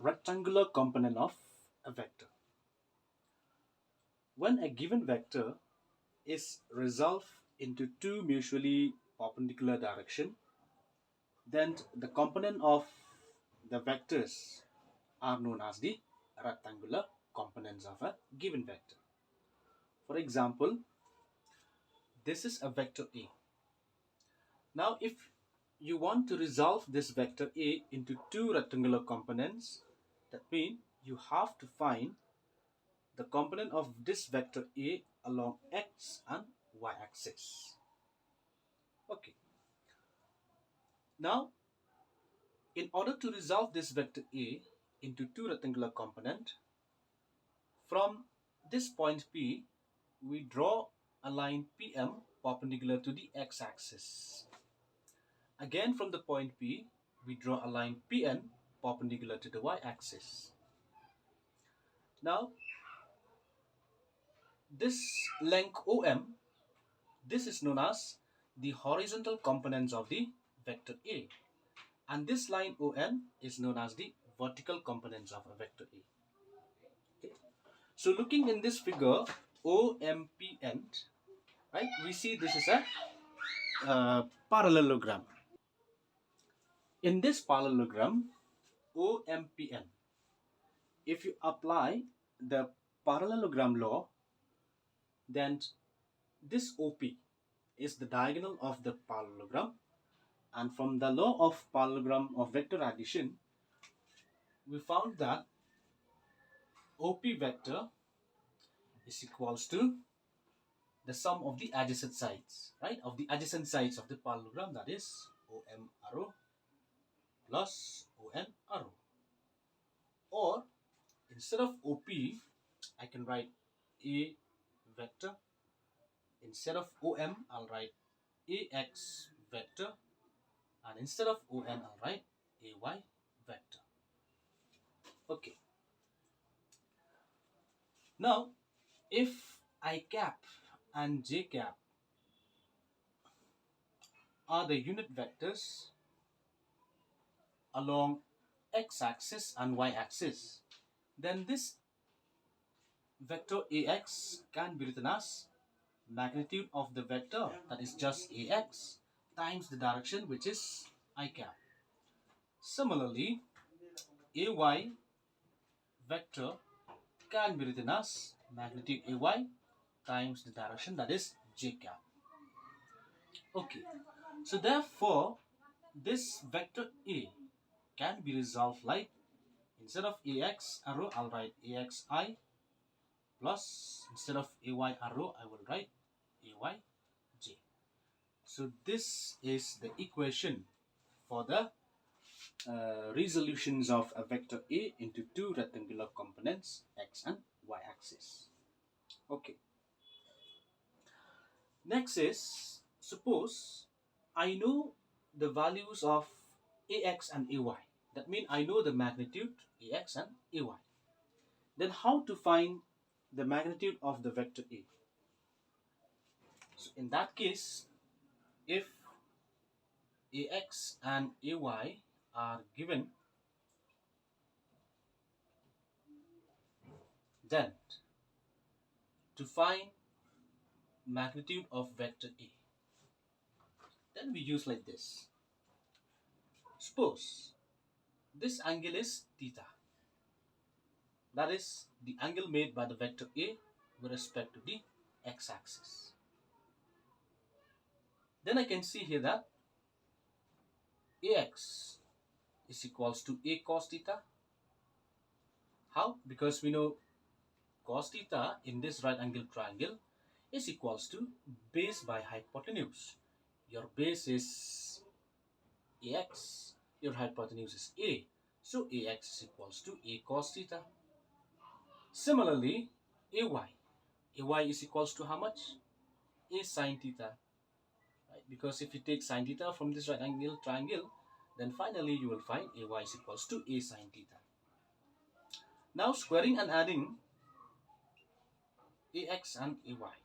rectangular component of a vector. When a given vector is resolved into two mutually perpendicular directions, then the component of the vectors are known as the rectangular components of a given vector. For example, this is a vector A. Now, if you want to resolve this vector A into two rectangular components, that means you have to find the component of this vector A along x and y axis. Okay. Now, in order to resolve this vector A into two rectangular components, from this point P, we draw a line PM perpendicular to the x-axis. Again, from the point P, we draw a line PN perpendicular to the y-axis. Now, this length OM, this is known as the horizontal components of the vector A. And this line ON is known as the vertical components of a vector A. Okay. So looking in this figure, OMPN, right, we see this is a parallelogram. In this parallelogram, OMPN, if you apply the parallelogram law, then this OP is the diagonal of the parallelogram, and from the law of parallelogram of vector addition, we found that OP vector is equals to the sum of the adjacent sides, right? Of the adjacent sides of the parallelogram, that is OM arrow plus ON arrow. Or instead of OP, I can write A vector. Instead of OM, I'll write AX vector. And instead of ON, I'll write AY vector. Okay. Now, if I cap and j cap are the unit vectors along x-axis and y-axis, then this vector ax can be written as magnitude of the vector, that is just ax, times the direction, which is I cap. Similarly, ay vector can be written as magnitude ay times the direction, that is j cap. Okay, so therefore this vector A can be resolved like, instead of ax arrow, I'll write axi, plus instead of ay arrow, I will write ayj. So this is the equation for the resolutions of a vector A into two rectangular components x and y axis. Okay. Next is, suppose I know the values of ax and ay. That means I know the magnitude ax and ay. Then how to find the magnitude of the vector A? So in that case, if ax and ay are given, then to find magnitude of vector A, then we use like this. Suppose this angle is theta. That is the angle made by the vector A with respect to the x-axis. Then I can see here that ax is equals to a cos theta. How? Because we know cos theta in this right angle triangle is equals to base by hypotenuse. Your base is ax, your hypotenuse is a. So ax is equals to a cos theta. Similarly, ay is equals to how much? A sin theta. Right? Because if you take sin theta from this right angle triangle, then finally you will find ay is equals to a sin theta. Now squaring and adding ax and ay.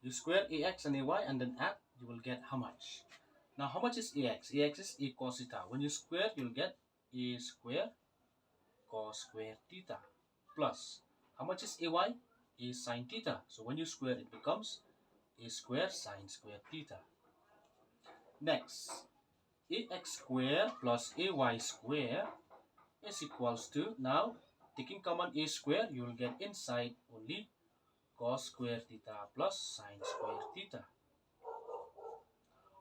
You square ax and ay and then add, you will get how much? Now how much is ax? Ax is a cos theta. When you square, you'll get a square cos square theta plus, how much is ay? A sine theta. So when you square it becomes a square sine square theta. Next, ax square plus ay square is equals to, now taking common a square, you will get inside only cos square theta plus sine square theta.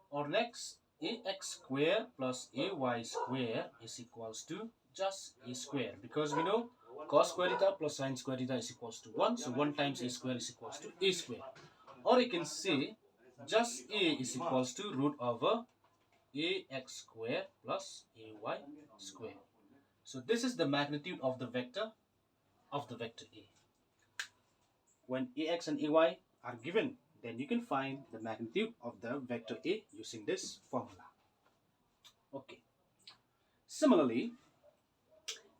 Or next, ax square plus ay square is equals to just a square, because we know cos square theta plus sine square theta is equals to 1, so 1 times a square is equals to a square. Or you can say just a is equals to root over ax square plus ay square. So this is the magnitude of the vector a. When ax and ay are given, then you can find the magnitude of the vector a using this formula. Okay. Similarly,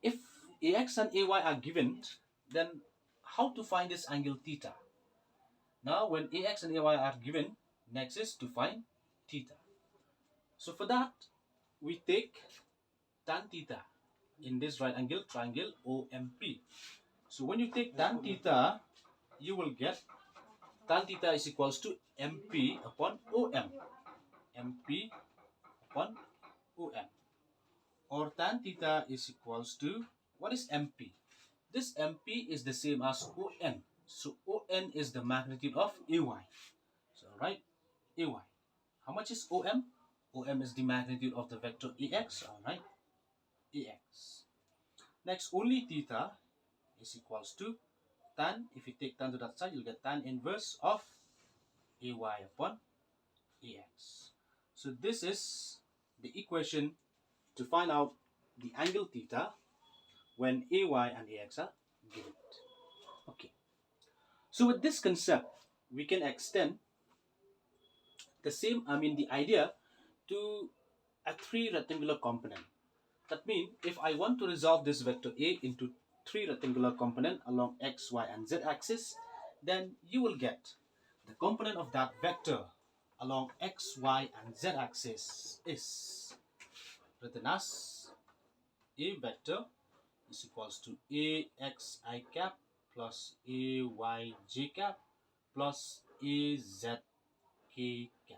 if ax and ay are given, then how to find this angle theta? Now, when ax and ay are given, next is to find theta. So for that, we take tan theta in this right angle triangle OMP. So when you take tan theta, you will get tan theta is equals to MP upon OM. MP upon OM. Or tan theta is equals to, what is MP? This MP is the same as ON. So ON is the magnitude of AY. So right, AY. How much is OM? OM is the magnitude of the vector AX. Alright, AX. Next, only theta is equals to tan. If you take tan to that side, you'll get tan inverse of AY upon AX. So this is the equation to find out the angle theta when AY and AX are given. Okay. So with this concept, we can extend the idea to a three rectangular component. That means if I want to resolve this vector A into three rectangular component along x, y, and z axis, then you will get the component of that vector along x, y, and z axis is written as A vector is equals to AXI cap plus AYJ cap plus AZK cap.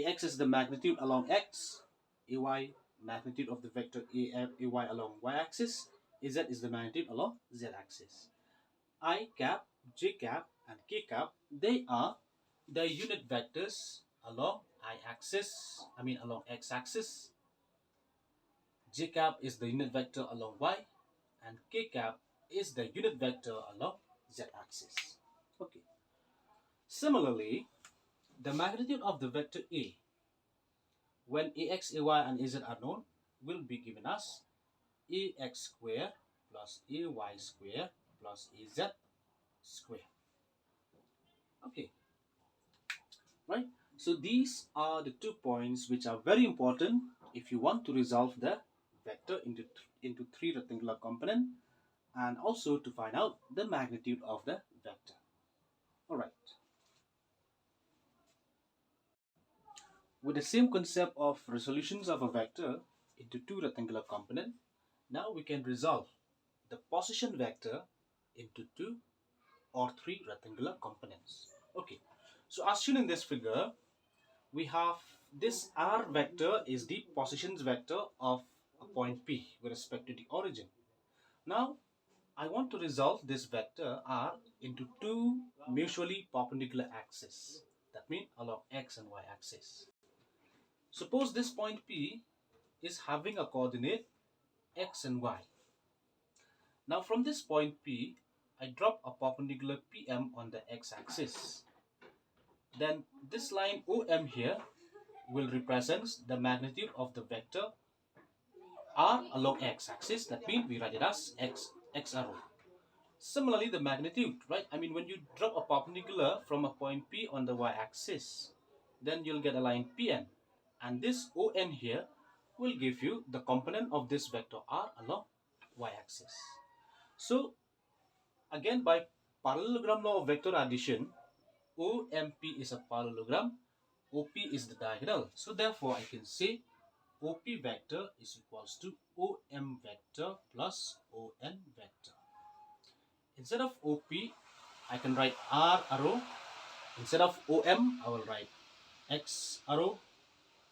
AX is the magnitude along x, AY magnitude of the vector AY along y-axis, AZ is the magnitude along z-axis. I cap, J cap, and K cap, they are the unit vectors along along x-axis. J cap is the unit vector along y, and K cap is the unit vector along z-axis. Okay. Similarly, the magnitude of the vector A when ax, ay, and az are known will be given as ax square plus ay square plus az square. Okay, right? So these are the 2 points which are very important if you want to resolve the vector into three rectangular component, and also to find out the magnitude of the vector. All right. With the same concept of resolutions of a vector into two rectangular components, now we can resolve the position vector into two or three rectangular components. Okay, so as shown in this figure, we have this r vector is the positions vector of a point P with respect to the origin. Now, I want to resolve this vector r into two mutually perpendicular axes. That means along x and y axis. Suppose this point P is having a coordinate x and y. Now from this point P, I drop a perpendicular PM on the x-axis. Then this line OM here will represent the magnitude of the vector R along x-axis. That means we write it as x arrow. Similarly, the magnitude, right? I mean, when you drop a perpendicular from a point P on the y-axis, then you'll get a line PN. And this ON here will give you the component of this vector R along y-axis. So, again, by parallelogram law of vector addition, OMP is a parallelogram, OP is the diagonal. So, therefore, I can say OP vector is equals to OM vector plus ON vector. Instead of OP, I can write R arrow. Instead of OM, I will write X arrow.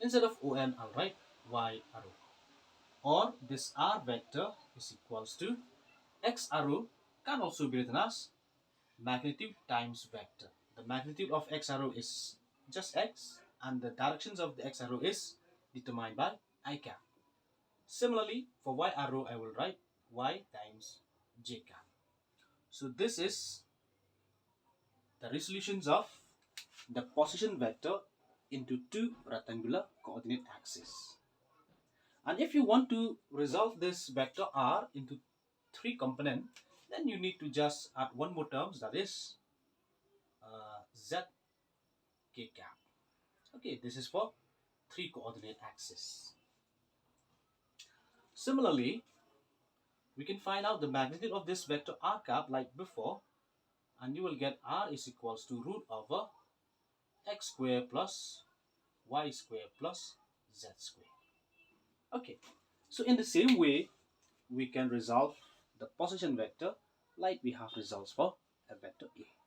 Instead of ON, I'll write Y arrow. Or this R vector is equals to X arrow can also be written as magnitude times vector. The magnitude of X arrow is just X, and the directions of the X arrow is determined by I cap. Similarly, for Y arrow, I will write Y times J cap. So this is the resolutions of the position vector into two rectangular coordinate axes. And if you want to resolve this vector R into three components, then you need to just add one more terms, that is Z K cap. Okay, this is for three coordinate axes. Similarly, we can find out the magnitude of this vector R cap like before, and you will get R is equals to root over X square plus Y square plus Z square. Okay, so in the same way, we can resolve the position vector like we have resolved for a vector A.